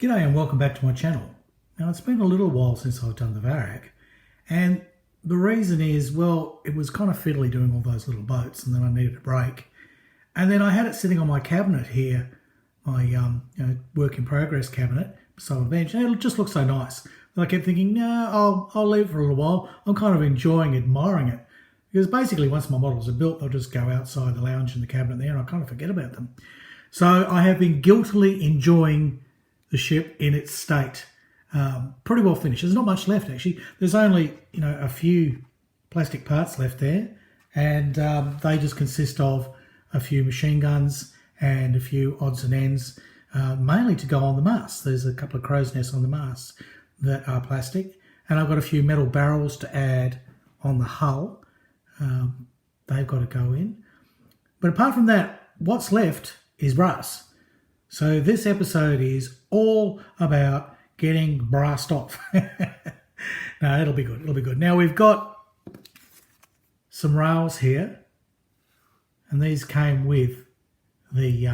G'day and welcome back to my channel. Now it's been a little while since I've done the Varyag, and the reason is, well, it was kind of fiddly doing all those little boats, and then I needed a break. And then I had it sitting on my cabinet here, my work in progress cabinet beside my bench, and it just looked so nice that I kept thinking, no, I'll leave it for a little while. I'm kind of enjoying admiring it, because basically once my models are built, they'll just go outside the lounge in the cabinet there, and I kind of forget about them. So I have been guiltily enjoying the ship in its state. Pretty well finished. There's not much left actually. There's only a few plastic parts left there, and they just consist of a few machine guns and a few odds and ends, mainly to go on the mast. There's a couple of crow's nests on the mast that are plastic, and I've got a few metal barrels to add on the hull. They've got to go in. But apart from that, what's left is brass. So this episode is all about getting brassed off. No, it'll be good. It'll be good. Now we've got some rails here, and these came with the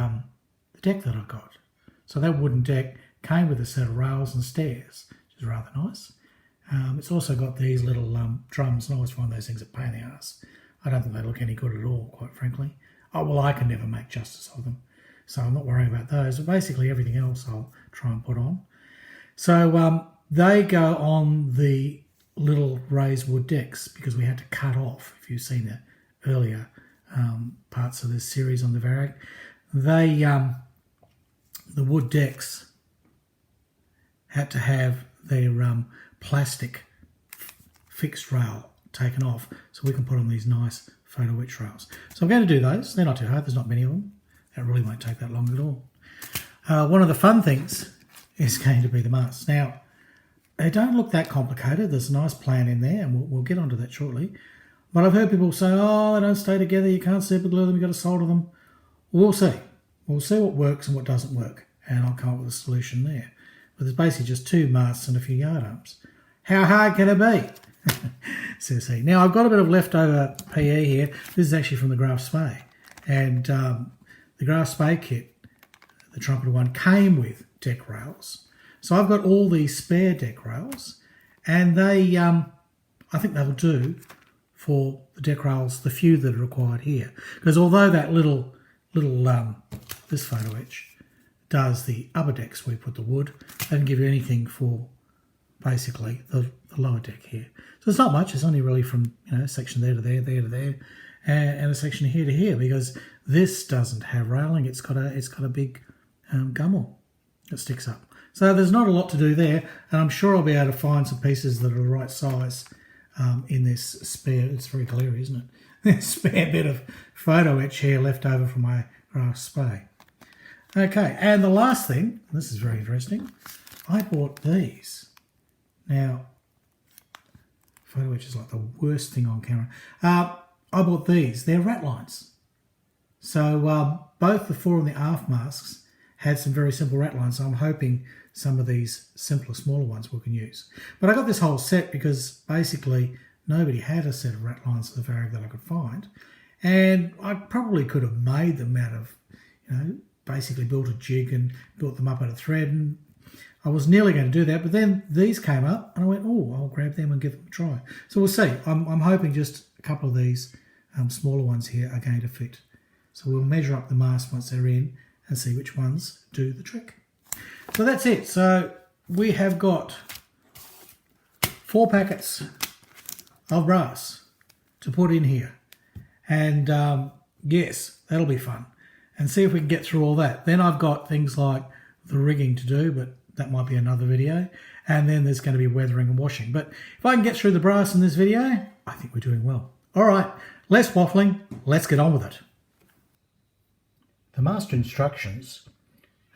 deck that I got. So that wooden deck came with a set of rails and stairs, which is rather nice. It's also got these little drums, and I always find those things a pain in the ass. I don't think they look any good at all, quite frankly. Oh, well, I can never make justice of them, so I'm not worrying about those. But basically everything else I'll try and put on. So they go on the little raised wood decks because we had to cut off, if you've seen the earlier parts of this series on the Varyag, the wood decks had to have their plastic fixed rail taken off so we can put on these nice photo etch rails. So I'm going to do those. They're not too hard. There's not many of them. That really won't take that long at all. One of the fun things is going to be the masts. Now, they don't look that complicated. There's a nice plan in there, and we'll get onto that shortly. But I've heard people say, oh, they don't stay together, you can't super glue them, you've got to solder them. We'll see. We'll see what works and what doesn't work, and I'll come up with a solution there. But there's basically just two masts and a few yard arms. How hard can it be? Seriously. Now, I've got a bit of leftover PE here. This is actually from the Graf Spey. And the Graf Spey kit, the trumpeter one, came with deck rails. So I've got all these spare deck rails, and they, I think they'll do for the deck rails, the few that are required here. Because although that little this photo etch does the upper decks where you put the wood, they don't give you anything for basically the lower deck here. So it's not much. It's only really from a section there to there, there to there, and a section here to here, because this doesn't have railing. It's got a big gummel that sticks up. So there's not a lot to do there, and I'm sure I'll be able to find some pieces that are the right size in this spare. It's very clear, isn't it? This spare bit of photo etch here left over from my Graf Spey. Okay, and the last thing, and this is very interesting, I bought these. Now, photo etch is like the worst thing on camera. I bought these. They're rat lines. So both the fore and the aft masks had some very simple rat lines. So I'm hoping some of these simpler, smaller ones we can use. But I got this whole set because basically nobody had a set of rat lines for the Varyag that I could find. And I probably could have made them out of, basically built a jig and built them up out of thread. And I was nearly going to do that, but then these came up and I went, oh, I'll grab them and give them a try. So we'll see. I'm hoping just a couple of these smaller ones here are going to fit. So we'll measure up the mast once they're in and see which ones do the trick. So that's it. So we have got 4 packets of brass to put in here. And yes, that'll be fun. And see if we can get through all that. Then I've got things like the rigging to do, but that might be another video. And then there's going to be weathering and washing. But if I can get through the brass in this video, I think we're doing well. All right, less waffling. Let's get on with it. The master instructions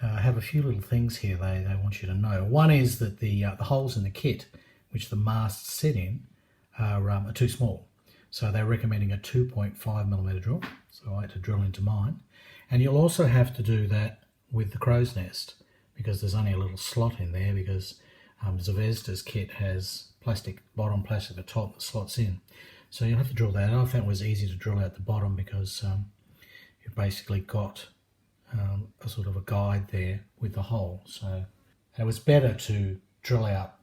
have a few little things here they want you to know. One is that the holes in the kit, which the masts sit in, are too small. So they're recommending a 2.5mm drill. So I had to drill into mine. And you'll also have to do that with the crow's nest, because there's only a little slot in there, because Zvezda's kit has plastic bottom, plastic at the top that slots in. So you'll have to drill that out. I found it was easy to drill out the bottom because you've basically got a sort of a guide there with the hole. So It was better to drill out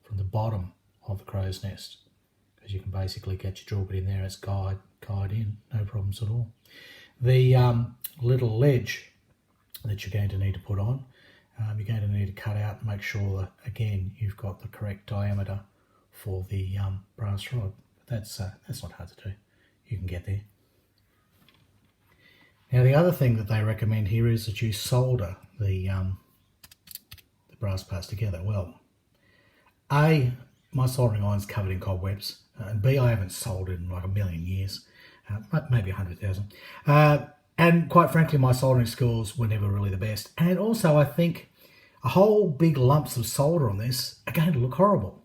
from the bottom of the crow's nest, because you can basically get your drill bit in there as guide in, no problems at all. The little ledge that you're going to need to put on, you're going to need to cut out and make sure that, again, you've got the correct diameter for the brass rod. That's not hard to do. You can get there. Now, the other thing that they recommend here is that you solder the brass parts together. Well, A, my soldering iron's covered in cobwebs, and B, I haven't soldered in like a million years, maybe 100,000. And quite frankly, my soldering skills were never really the best. And also, I think a whole big lumps of solder on this are going to look horrible.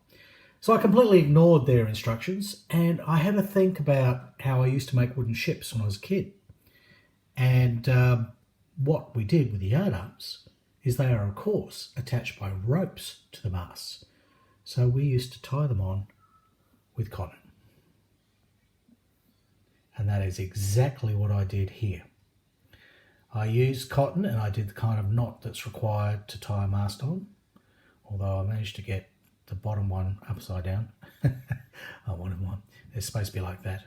So I completely ignored their instructions, and I had to think about how I used to make wooden ships when I was a kid. And what we did with the yardarms is they are, of course, attached by ropes to the masts. So we used to tie them on with cotton. And that is exactly what I did here. I used cotton, and I did the kind of knot that's required to tie a mast on, although I managed to get the bottom one upside down. I wanted one. They're supposed to be like that.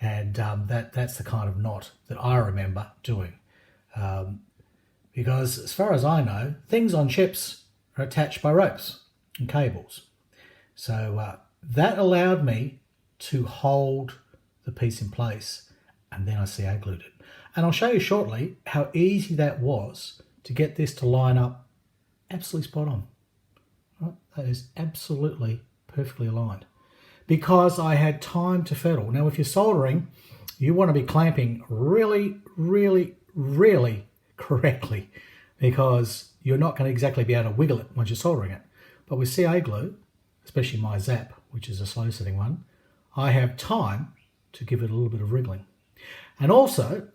And that's the kind of knot that I remember doing. Because as far as I know, things on ships are attached by ropes and cables. So that allowed me to hold the piece in place, and then I CA glued it. And I'll show you shortly how easy that was to get this to line up absolutely spot on. Right? That is absolutely perfectly aligned, because I had time to fiddle. Now, if you're soldering, you want to be clamping really, really, really correctly, because you're not going to exactly be able to wiggle it once you're soldering it. But with CA glue, especially my Zap, which is a slow setting one, I have time to give it a little bit of wriggling. And also,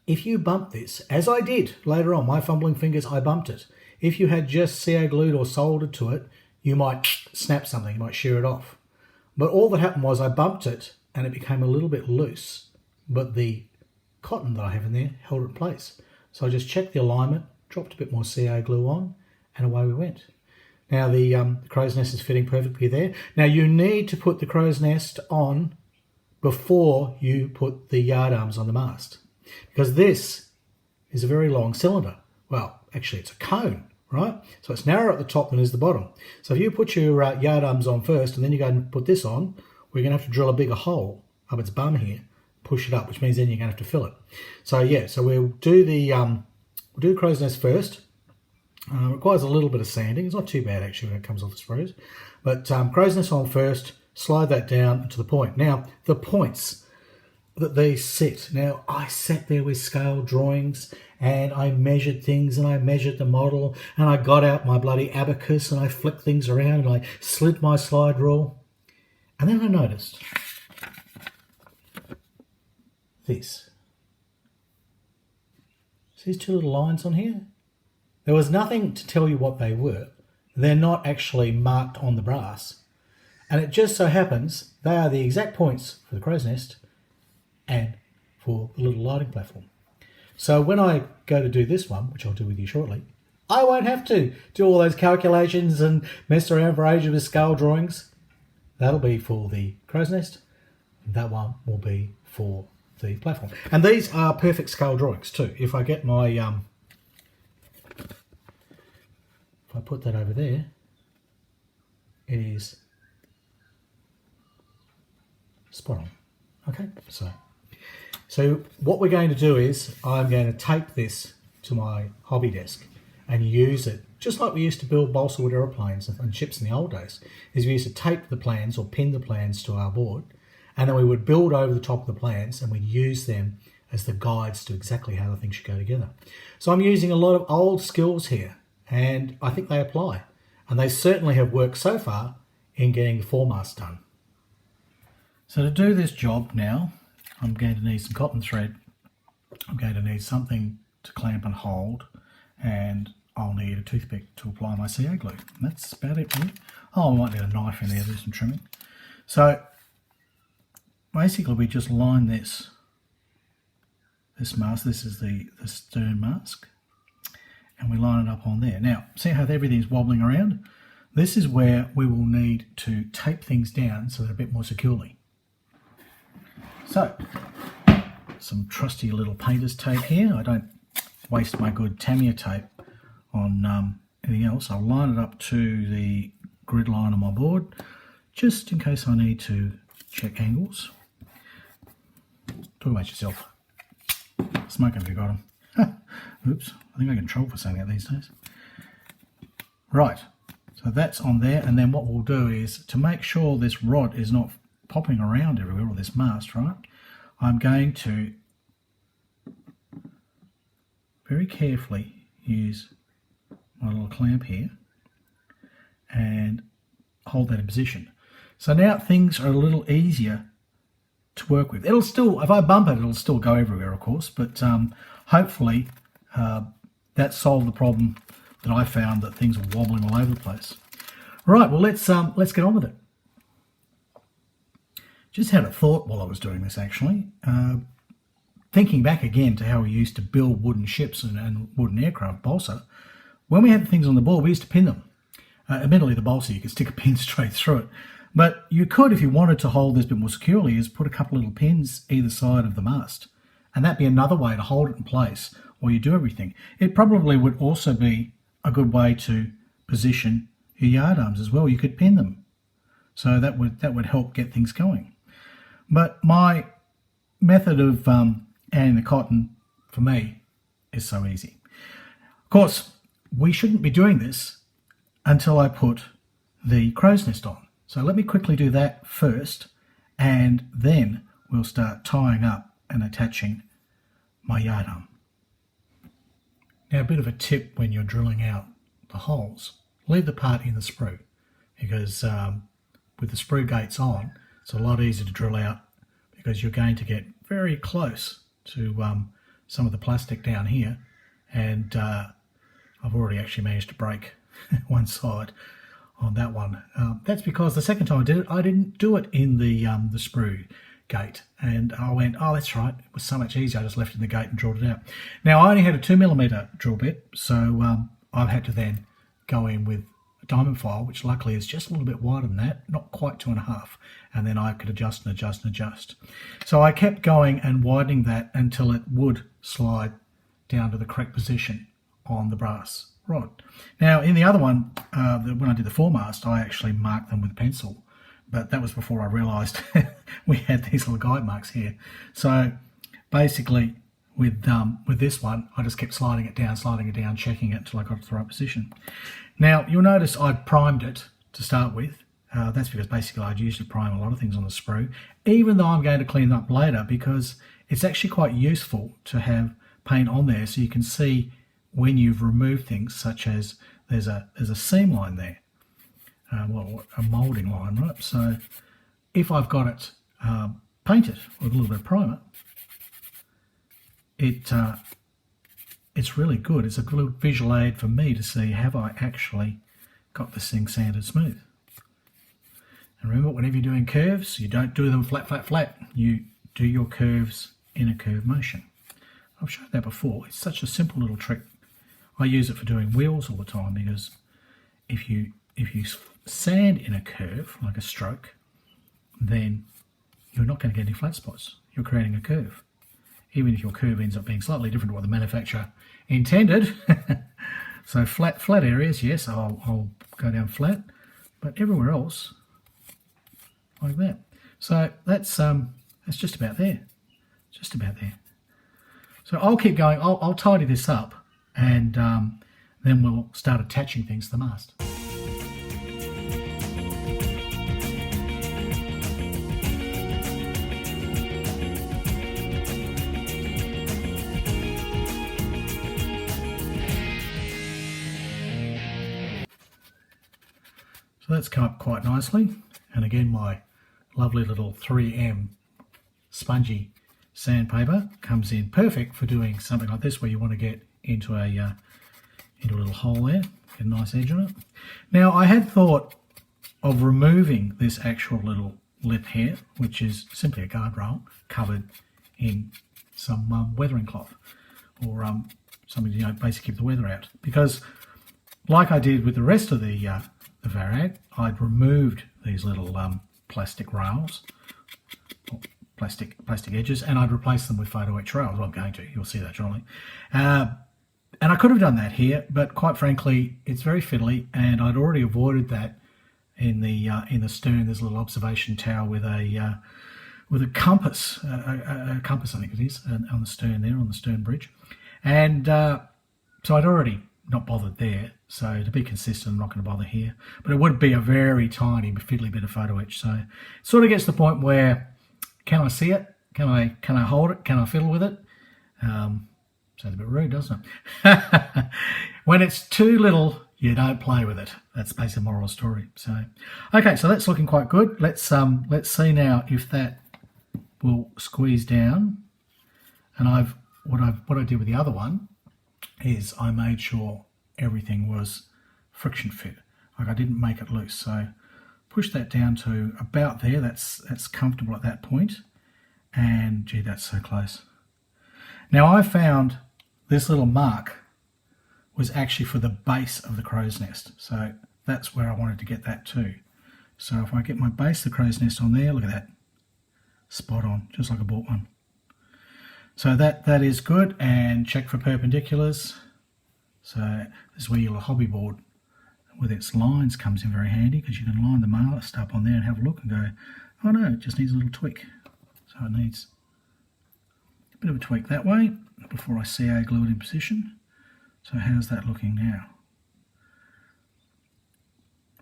if you bump this, as I did later on, my fumbling fingers, I bumped it. If you had just CA glued or soldered to it, you might snap something, you might shear it off. But all that happened was I bumped it and it became a little bit loose, but the cotton that I have in there held it in place. So I just checked the alignment, dropped a bit more CA glue on, and away we went. Now the crow's nest is fitting perfectly there. Now you need to put the crow's nest on before you put the yardarms on the mast, because this is a very long cylinder. Well, actually it's a cone, right? So it's narrower at the top than is the bottom. So if you put your yardarms on first and then you go and put this on, we're going to have to drill a bigger hole up its bum here, push it up, which means then you're going to have to fill it. So yeah, so we'll do the crow's nest first. Requires a little bit of sanding. It's not too bad actually when it comes off the screws. But crow's nest on first, slide that down to the point. Now, the points that they sit. Now, I sat there with scale drawings and I measured things and I measured the model and I got out my bloody abacus and I flicked things around and I slid my slide rule. And then I noticed this. See these two little lines on here? There was nothing to tell you what they were. They're not actually marked on the brass. And it just so happens they are the exact points for the crow's nest and for the little lighting platform. So when I go to do this one, which I'll do with you shortly, I won't have to do all those calculations and mess around for ages with scale drawings. That'll be for the crow's nest. That one will be for the platform. And these are perfect scale drawings too. If I get my... if I put that over there, it is spot on. Okay, so what we're going to do is I'm going to tape this to my hobby desk and use it just like we used to build balsa wood aeroplanes and ships in the old days. Is we used to tape the plans or pin the plans to our board, and then we would build over the top of the plans and we'd use them as the guides to exactly how the thing should go together. So I'm using a lot of old skills here, and I think they apply. And they certainly have worked so far in getting the foremast done. So to do this job now, I'm going to need some cotton thread. I'm going to need something to clamp and hold, and I'll need a toothpick to apply my CA glue. And that's about it really. Oh, I might need a knife in there to do some trimming. So basically we just line this mask. This is the stern mask. and we line it up on there. Now, see how everything's wobbling around? This is where we will need to tape things down so they're a bit more securely. So, some trusty little painter's tape here. I don't waste my good Tamiya tape on anything else. I'll line it up to the grid line on my board, just in case I need to check angles. Talk about yourself. Smoking if you got them. Oops, I think I get in trouble for saying that these days. Right, so that's on there, and then what we'll do is, to make sure this rod is not popping around everywhere, or this mast, right, I'm going to very carefully use my little clamp here and hold that in position. So now things are a little easier to work with. It'll still, if I bump it, it'll still go everywhere, of course, but hopefully that solved the problem that I found, that things were wobbling all over the place. Right, well, let's get on with it. Just had a thought while I was doing this, actually. Thinking back again to how we used to build wooden ships and wooden aircraft, balsa, when we had things on the board, we used to pin them. Admittedly, the balsa, you could stick a pin straight through it. But you could, if you wanted to hold this a bit more securely, is put a couple of little pins either side of the mast. And that'd be another way to hold it in place while you do everything. It probably would also be a good way to position your yard arms as well. You could pin them. So that would help get things going. But my method of adding the cotton, for me, is so easy. Of course, we shouldn't be doing this until I put the crow's nest on. So let me quickly do that first, and then we'll start tying up and attaching my yard arm. Now, a bit of a tip when you're drilling out the holes: leave the part in the sprue, because with the sprue gates on, it's a lot easier to drill out, because you're going to get very close to some of the plastic down here, and I've already actually managed to break one side on that one. That's because the second time I did it, I didn't do it in the sprue gate, and I went, oh, that's right, it was so much easier, I just left it in the gate and drilled it out. Now, I only had a 2mm drill bit, so I've had to then go in with a diamond file, which luckily is just a little bit wider than that, not quite 2.5, and then I could adjust and adjust and adjust. So I kept going and widening that until it would slide down to the correct position on the brass rod. Now, in the other one, when I did the foremast, I actually marked them with a pencil, but that was before I realised we had these little guide marks here. So basically, with this one, I just kept sliding it down, checking it until I got it to the right position. Now, you'll notice I primed it to start with. That's because basically I'd usually prime a lot of things on the sprue, even though I'm going to clean them up later, because it's actually quite useful to have paint on there so you can see when you've removed things, such as there's a seam line there, well, a moulding line, right? So if I've got it painted with a little bit of primer, it's really good. It's a good visual aid for me to see, have I actually got this thing sanded smooth? And remember, whenever you're doing curves, you don't do them flat, flat, flat. You do your curves in a curve motion. I've shown that before. It's such a simple little trick. I use it for doing wheels all the time, because if you sand in a curve, like a stroke, then you're not going to get any flat spots. You're creating a curve. Even if your curve ends up being slightly different to what the manufacturer intended. So flat areas, yes, I'll go down flat, but everywhere else, like that. So that's just about there. Just about there. So I'll keep going. I'll tidy this up, and then we'll start attaching things to the mast. So that's come up quite nicely, and again my lovely little 3M spongy sandpaper comes in perfect for doing something like this, where you want to get into a little hole there, get a nice edge on it. Now, I had thought of removing this actual little lip here, which is simply a guardrail covered in some weathering cloth, or something to basically keep the weather out. Because like I did with the rest of the Varyag, I'd removed these little plastic rails, or plastic edges, and I'd replaced them with photo etch rails. Well, I'm going to. You'll see that shortly. And I could have done that here, but quite frankly, it's very fiddly, and I'd already avoided that in the stern. There's a little observation tower with a compass, a compass I think it is, on the stern there, on the stern bridge, and so I'd already not bothered there. So to be consistent, I'm not going to bother here, but it would be a very tiny, fiddly bit of photo etch. So it sort of gets to the point where, can I see it? Can I hold it? Can I fiddle with it? Sounds a bit rude, doesn't it? When it's too little, you don't play with it. That's basically the moral of the story. So, okay, so that's looking quite good. Let's see now if that will squeeze down. And what I did with the other one is I made sure everything was friction fit. Like I didn't make it loose. So push that down to about there. That's comfortable at that point. And gee, that's so close. Now I found this little mark was actually for the base of the crow's nest. So that's where I wanted to get that too. So if I get my base of the crow's nest on there, look at that. Spot on, just like I bought one. So that is good, and check for perpendiculars. So this is where your hobby board with its lines comes in very handy, because you can line the mast up on there and have a look and go, oh no, it just needs a little tweak. So it needs a bit of a tweak that way before I CA glue it in position. So how's that looking now?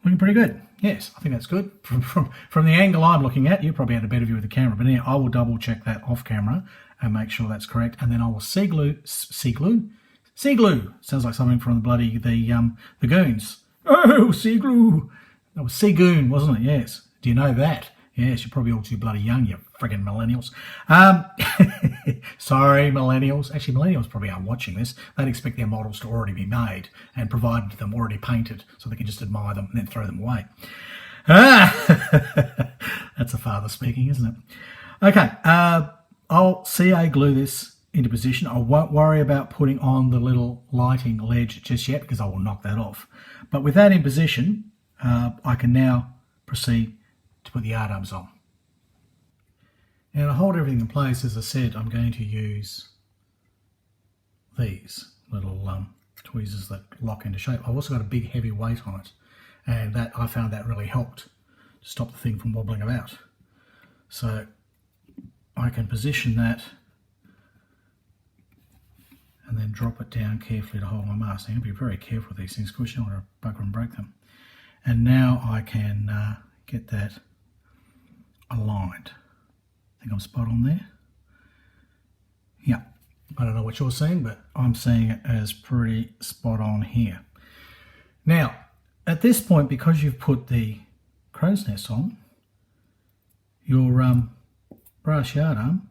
Looking pretty good. Yes, I think that's good. From the angle I'm looking at, you probably had a better view of the camera, but anyway, I will double check that off camera and make sure that's correct, and then I will sea glue. Sounds like something from the Goons. Oh, sea glue. That was sea goon, wasn't it? Yes. Do you know that? Yes, you're probably all too bloody young, you friggin' millennials. Sorry, millennials. Actually, millennials probably aren't watching this. They'd expect their models to already be made and provided to them, already painted, so they can just admire them and then throw them away. That's a father speaking, isn't it? Okay, I'll CA glue this into position. I won't worry about putting on the little lighting ledge just yet, because I will knock that off. But with that in position, I can now proceed to put the yard arms on. Now to hold everything in place, as I said, I'm going to use these little tweezers that lock into shape. I've also got a big heavy weight on it, and that I found that really helped to stop the thing from wobbling about. So I can position that and then drop it down carefully to hold my mast. Now, you have to be very careful with these things, because you don't want to bugger and break them. And now I can get that aligned. I think I'm spot on there. Yeah, I don't know what you're seeing, but I'm seeing it as pretty spot on here. Now, at this point, because you've put the crow's nest on, your brass yard arm,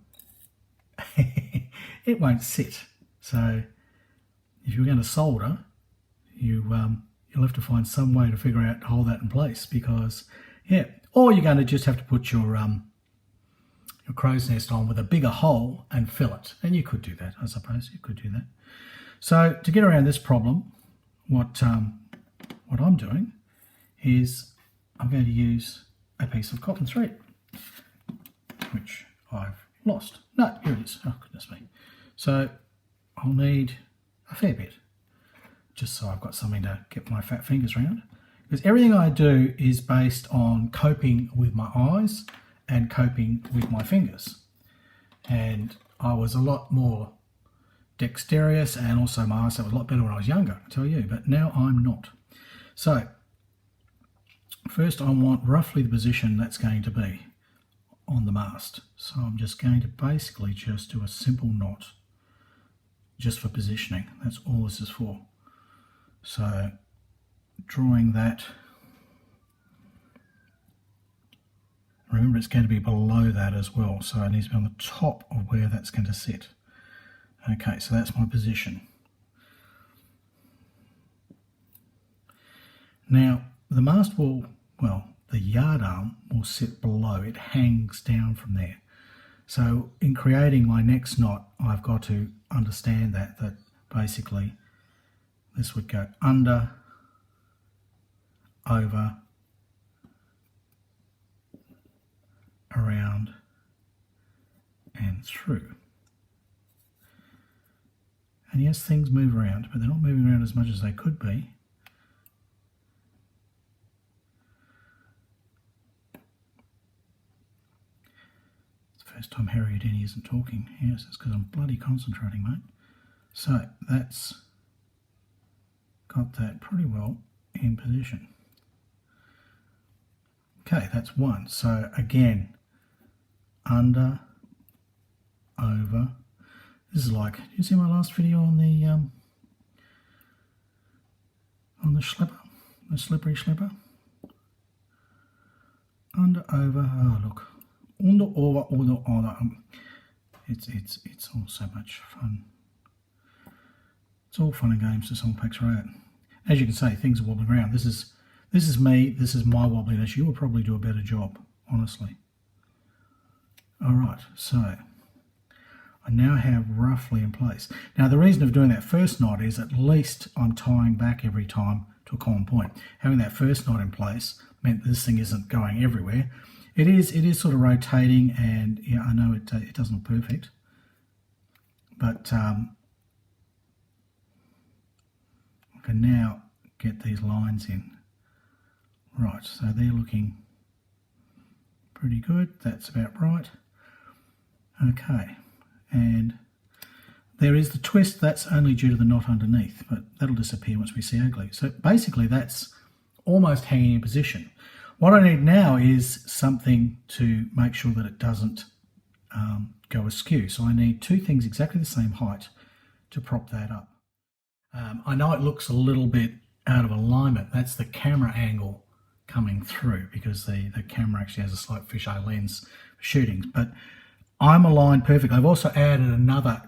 it won't sit. So if you're going to solder, you'll have to find some way to figure out to hold that in place, because, yeah, or you're going to just have to put your crow's nest on with a bigger hole and fill it. And you could do that, I suppose. You could do that. So to get around this problem, what I'm doing is I'm going to use a piece of cotton thread, which I've lost. No, here it is. Oh, goodness me. So I'll need a fair bit, just so I've got something to get my fat fingers around. Because everything I do is based on coping with my eyes and coping with my fingers. And I was a lot more dexterous, and also my eyesight was a lot better when I was younger, I tell you, but now I'm not. So first I want roughly the position that's going to be on the mast. So I'm just going to basically just do a simple knot just for positioning. That's all this is for. So drawing that, remember it's going to be below that as well, so it needs to be on the top of where that's going to sit. Okay, so that's my position. Now the mast will, well, the yard arm will sit below, it hangs down from there. So in creating my next knot, I've got to understand that basically this would go under, over, around and through. And yes, things move around, but they're not moving around as much as they could be. It's the first time Harry Houdini isn't talking. Yes, it's because I'm bloody concentrating, mate. So that's got that pretty well in position. Okay, that's one. So again, under, over. This is like, did you see my last video on the slipper, the slippery slipper? Under, over. Oh look, under, over, under, over. It's all so much fun. It's all fun and games to someone packs around. As you can see, things are wobbling around. This is me. This is my wobbliness. You will probably do a better job, honestly. All right, so I now have roughly in place. Now the reason of doing that first knot is at least I'm tying back every time to a common point. Having that first knot in place meant this thing isn't going everywhere. It is sort of rotating, and yeah, I know it doesn't look perfect, but I can now get these lines in. Right, so they're looking pretty good. That's about right. Okay, and there is the twist. That's only due to the knot underneath, but that'll disappear once we see glue. So basically that's almost hanging in position. What I need now is something to make sure that it doesn't go askew. So I need two things exactly the same height to prop that up. I know it looks a little bit out of alignment. That's the camera angle coming through, because the camera actually has a slight fisheye lens for shooting, but I'm aligned perfectly. I've also added another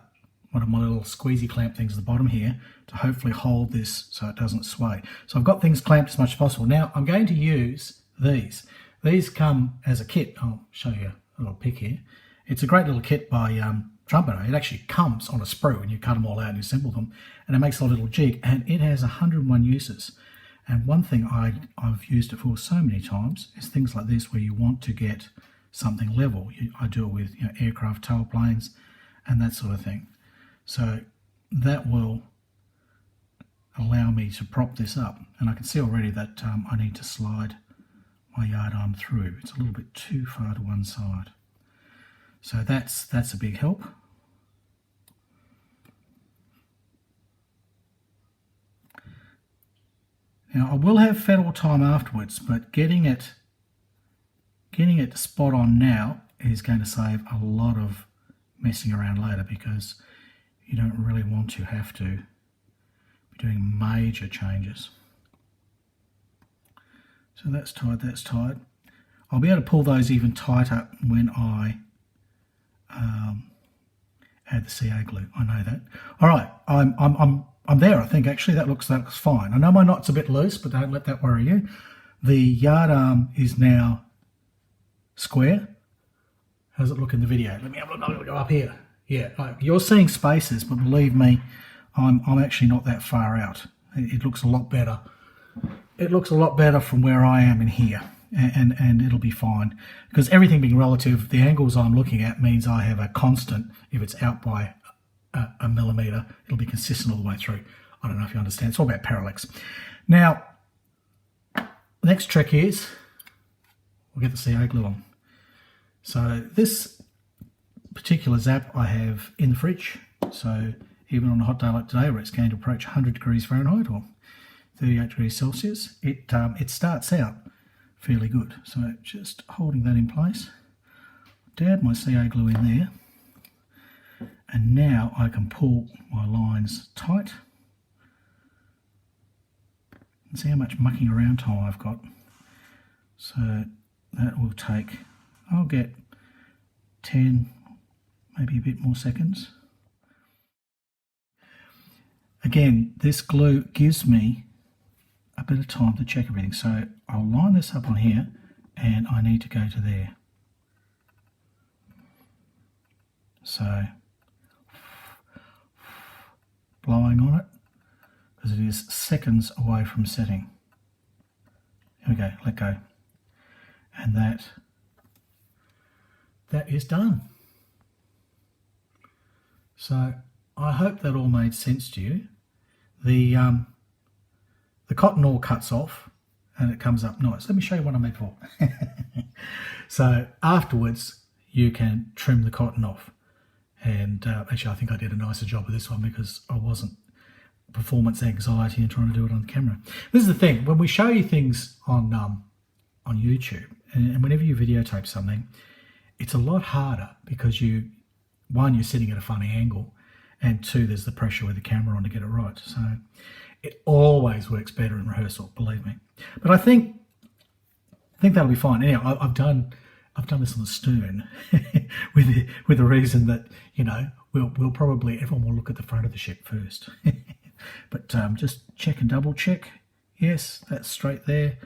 one of my little squeezy clamp things at the bottom here to hopefully hold this so it doesn't sway. So I've got things clamped as much as possible. Now I'm going to use these. These come as a kit. I'll show you a little pic here. It's a great little kit by Trumpeter. It actually comes on a sprue and you cut them all out and you assemble them, and it makes a little jig, and it has 101 uses. And one thing I've used it for so many times is things like this, where you want to get something level. I do it with aircraft tailplanes and that sort of thing. So that will allow me to prop this up. And I can see already that I need to slide my yard arm through. It's a little bit too far to one side. So that's a big help. Now I will have federal time afterwards, but getting it spot on now is going to save a lot of messing around later, because you don't really want to have to be doing major changes. So that's tied, that's tied. I'll be able to pull those even tighter when I add the CA glue. I know that. All right, I'm there. I think actually that looks fine. I know my knot's a bit loose, but don't let that worry you. The yard arm is now square. How's it look in the video? Let me have a look. I'm going to go up here. Yeah, like you're seeing spaces, but believe me, I'm actually not that far out. It looks a lot better. It looks a lot better from where I am in here, and it'll be fine, because everything being relative, the angles I'm looking at means I have a constant. If it's out by a millimetre, it'll be consistent all the way through. I don't know if you understand. It's all about parallax. Now, the next trick is we'll get the CA glue on. So this particular zap I have in the fridge, so even on a hot day like today where it's going to approach 100 degrees Fahrenheit or 38 degrees Celsius, it starts out fairly good. So just holding that in place, dab my CA glue in there, and now I can pull my lines tight and see how much mucking around time I've got. So that will take, I'll get 10, maybe a bit more seconds. Again, this glue gives me a bit of time to check everything. So I'll line this up on here, and I need to go to there. So blowing on it because it is seconds away from setting. Here we go, let go. And that is done. So I hope that all made sense to you. The cotton all cuts off and it comes up nice. Let me show you what I made for. So afterwards you can trim the cotton off. And actually I think I did a nicer job with this one because I wasn't performance anxiety and trying to do it on camera. This is the thing, when we show you things on YouTube and whenever you videotape something, it's a lot harder because one, you're sitting at a funny angle, and two, there's the pressure with the camera on to get it right. So it always works better in rehearsal, believe me. But I think that'll be fine. Anyhow, I've done this on the stern with the reason that, you know, we'll probably, everyone will look at the front of the ship first. But just check and double check. Yes, that's straight there.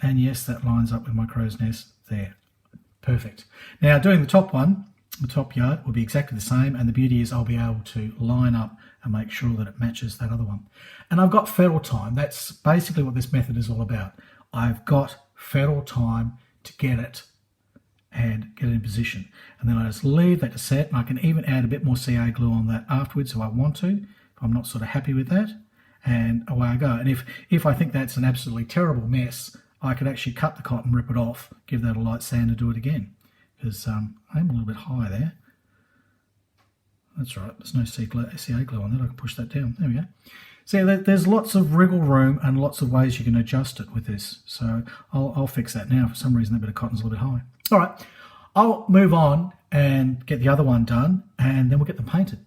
And yes, that lines up with my crow's nest there. Perfect. Now doing the top one, the top yard will be exactly the same, and the beauty is I'll be able to line up and make sure that it matches that other one. And I've got fetal time. That's basically what this method is all about. I've got fetal time to get it and get it in position. And then I just leave that to set, and I can even add a bit more CA glue on that afterwards if I want to, if I'm not sort of happy with that, and away I go. And if I think that's an absolutely terrible mess, I could actually cut the cotton, rip it off, give that a light sand and do it again. Because I am a little bit high there. That's right, there's no CA glue on that, I can push that down. There we go. So there's lots of wriggle room and lots of ways you can adjust it with this. So I'll fix that now. For some reason that bit of cotton's a little bit high. All right, I'll move on and get the other one done, and then we'll get them painted.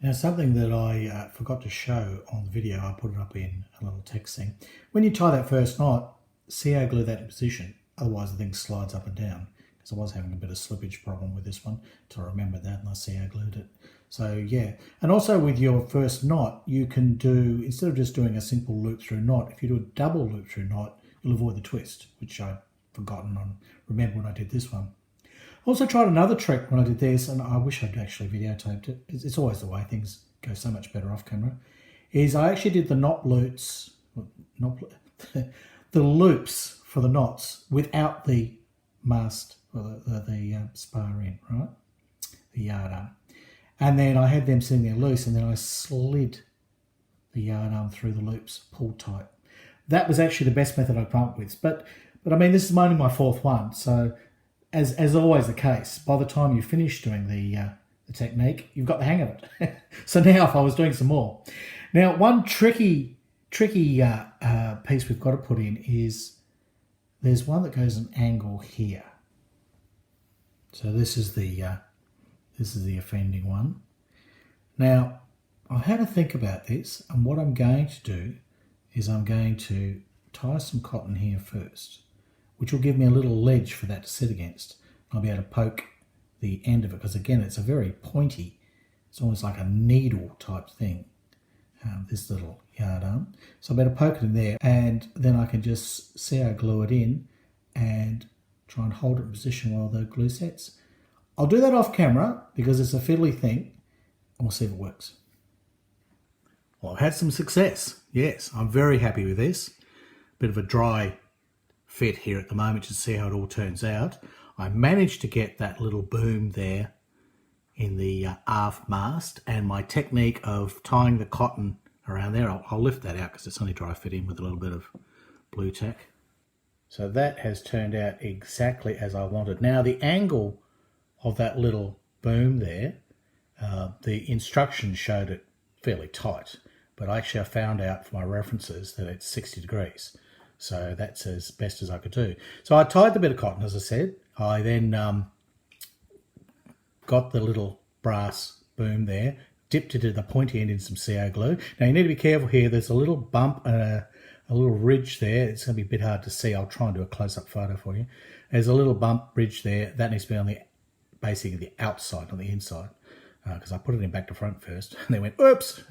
Now, something that I forgot to show on the video, I put it up in a little text thing. When you tie that first knot, CA glue that in position, otherwise the thing slides up and down. Because I was having a bit of slippage problem with this one, so I remembered that and I CA glued it. So yeah, and also with your first knot, you can do, instead of just doing a simple loop through knot, if you do a double loop through knot, you'll avoid the twist, which I'd forgotten on, remember when I did this one. Also tried another trick when I did this, and I wish I'd actually videotaped it. It's always the way, things go so much better off camera. Is I actually did the knot loops, the loops for the knots without the mast or the spar in, right? The yard arm. And then I had them sitting there loose, and then I slid the yard arm through the loops, pulled tight. That was actually the best method I've come up with. But I mean, this is only my fourth one, so as always the case, by the time you finish doing the technique, you've got the hang of it. So now if I was doing some more. Now, one tricky piece we've got to put in is there's one that goes an angle here. So this is the offending one. Now, I've had to think about this, and what I'm going to do is I'm going to tie some cotton here first, which will give me a little ledge for that to sit against. I'll be able to poke the end of it, because again, it's a very pointy, it's almost like a needle type thing, this little yard arm. So I better poke it in there, and then I can just see how I glue it in and try and hold it in position while the glue sets. I'll do that off camera because it's a fiddly thing, and we'll see if it works. Well, I've had some success. Yes, I'm very happy with this. Bit of a dry fit here at the moment to see how it all turns out. I managed to get that little boom there in the aft mast, and my technique of tying the cotton around there, I'll lift that out because it's only dry fitting with a little bit of blue tack. So that has turned out exactly as I wanted. Now the angle of that little boom there, the instructions showed it fairly tight, but actually I found out from my references that it's 60 degrees. So that's as best as I could do. So I tied the bit of cotton, as I said. I then got the little brass boom there, dipped it at the pointy end in some CA glue. Now you need to be careful here. There's a little bump and a little ridge there. It's going to be a bit hard to see. I'll try and do a close-up photo for you. There's a little bump ridge there. That needs to be on the basically the outside, not the inside, because I put it in back to front first and they went, oops.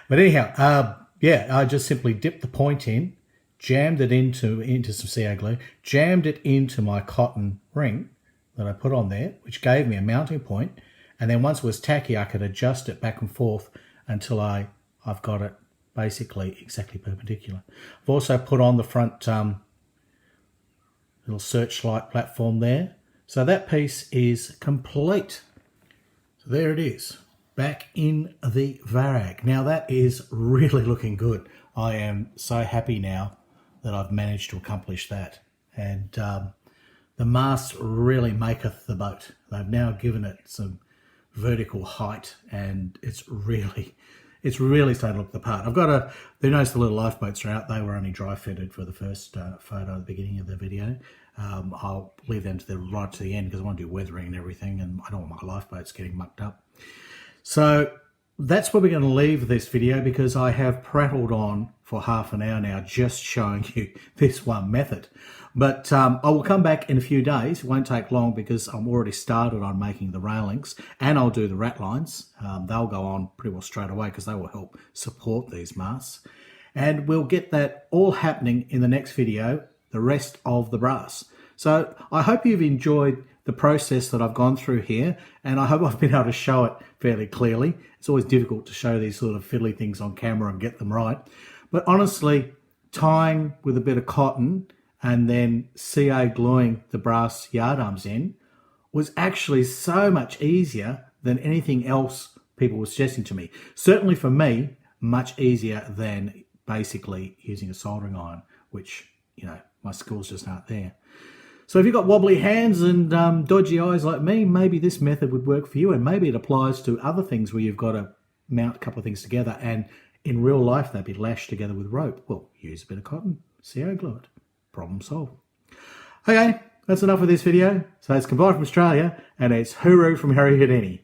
But anyhow, yeah, I just simply dipped the point in, jammed it into some CA glue, jammed it into my cotton ring that I put on there, which gave me a mounting point. And then once it was tacky, I could adjust it back and forth until I've got it basically exactly perpendicular. I've also put on the front little searchlight platform there. So that piece is complete. So there it is, back in the Varyag. Now that is really looking good. I am so happy now that I've managed to accomplish that. And the mast really maketh the boat. They've now given it some vertical height, and it's really starting to look the part. I've got a, you notice the little lifeboats are out. They were only dry fitted for the first photo at the beginning of the video. I'll leave them to the right to the end because I want to do weathering and everything, and I don't want my lifeboats getting mucked up. So that's where we're going to leave this video, because I have prattled on for half an hour now just showing you this one method. But I will come back in a few days. It won't take long because I'm already started on making the railings, and I'll do the rat lines. They'll go on pretty well straight away because they will help support these masts. And we'll get that all happening in the next video, the rest of the brass. So I hope you've enjoyed the process that I've gone through here, and I hope I've been able to show it fairly clearly. It's always difficult to show these sort of fiddly things on camera and get them right. But honestly, tying with a bit of cotton and then CA gluing the brass yard arms in was actually so much easier than anything else people were suggesting to me. Certainly for me, much easier than basically using a soldering iron, which, you know, my skills just aren't there. So if you've got wobbly hands and dodgy eyes like me, maybe this method would work for you, and maybe it applies to other things where you've got to mount a couple of things together and in real life they'd be lashed together with rope. Well, use a bit of cotton, CA glue it. Problem solved. Okay, that's enough of this video. So it's goodbye from Australia, and it's hooroo from Harry Houdini.